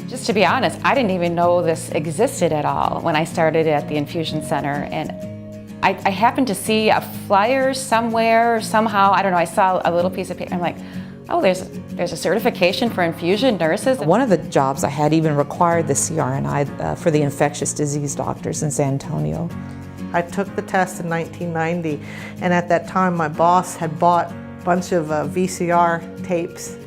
Just to be honest, I didn't even know this existed at all when I started at the infusion center. And I happened to see a flyer somewhere, somehow, I don't know, I saw a little piece of paper. I'm like, oh, there's a certification for infusion nurses. One of the jobs I had even required the CRNI for the infectious disease doctors in San Antonio. I took the test in 1990, and at that time my boss had bought a bunch of VCR tapes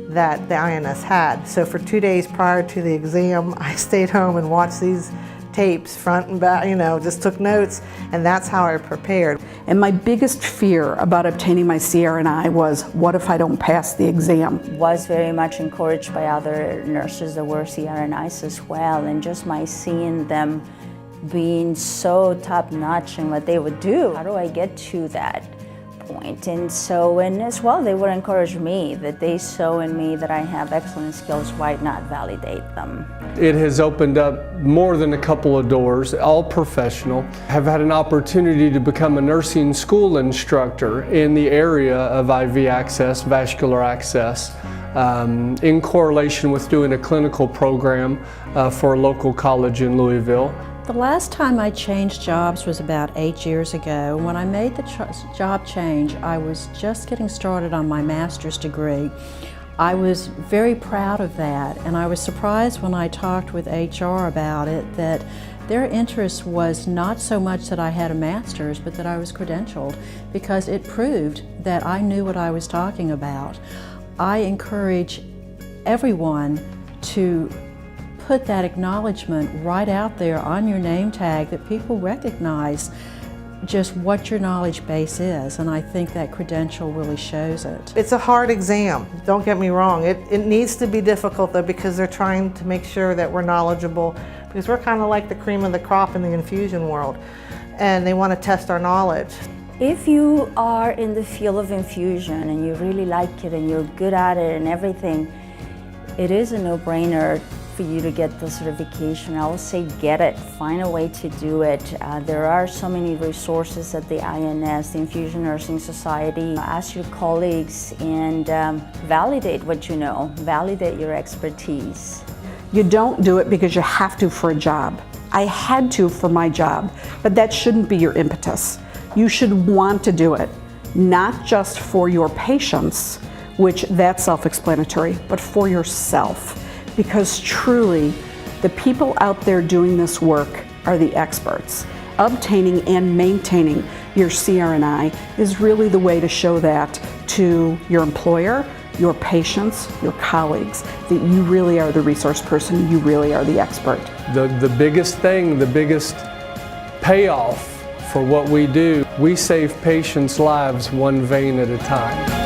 that the INS had. So for 2 days prior to the exam, I stayed home and watched these tapes front and back, just took notes, and that's how I prepared. And my biggest fear about obtaining my CRNI was, what if I don't pass the exam? Was very much encouraged by other nurses that were CRNIs as well, and just my seeing them being so top-notch in what they would do. How do I get to that point? And as well, they would encourage me, that they saw in me that I have excellent skills, why not validate them? It has opened up more than a couple of doors, all professional. Have had an opportunity to become a nursing school instructor in the area of IV access, vascular access, in correlation with doing a clinical program for a local college in Louisville. The last time I changed jobs was about 8 years ago. When I made the job change, I was just getting started on my master's degree. I was very proud of that, and I was surprised when I talked with HR about it that their interest was not so much that I had a master's, but that I was credentialed, because it proved that I knew what I was talking about. I encourage everyone to put that acknowledgement right out there on your name tag, that people recognize just what your knowledge base is, and I think that credential really shows it. It's a hard exam, don't get me wrong. It needs to be difficult though, because they're trying to make sure that we're knowledgeable, because we're kind of like the cream of the crop in the infusion world, and they want to test our knowledge. If you are in the field of infusion and you really like it and you're good at it and everything, it is a no-brainer for you to get the certification. I would say get it, find a way to do it. There are so many resources at the INS, the Infusion Nursing Society. Ask your colleagues and validate what you know, validate your expertise. You don't do it because you have to for a job. I had to for my job, but that shouldn't be your impetus. You should want to do it, not just for your patients, which that's self-explanatory, but for yourself. Because truly, the people out there doing this work are the experts. Obtaining and maintaining your CRNI is really the way to show that to your employer, your patients, your colleagues, that you really are the resource person, you really are the expert. The biggest thing, the biggest payoff for what we do, we save patients' lives one vein at a time.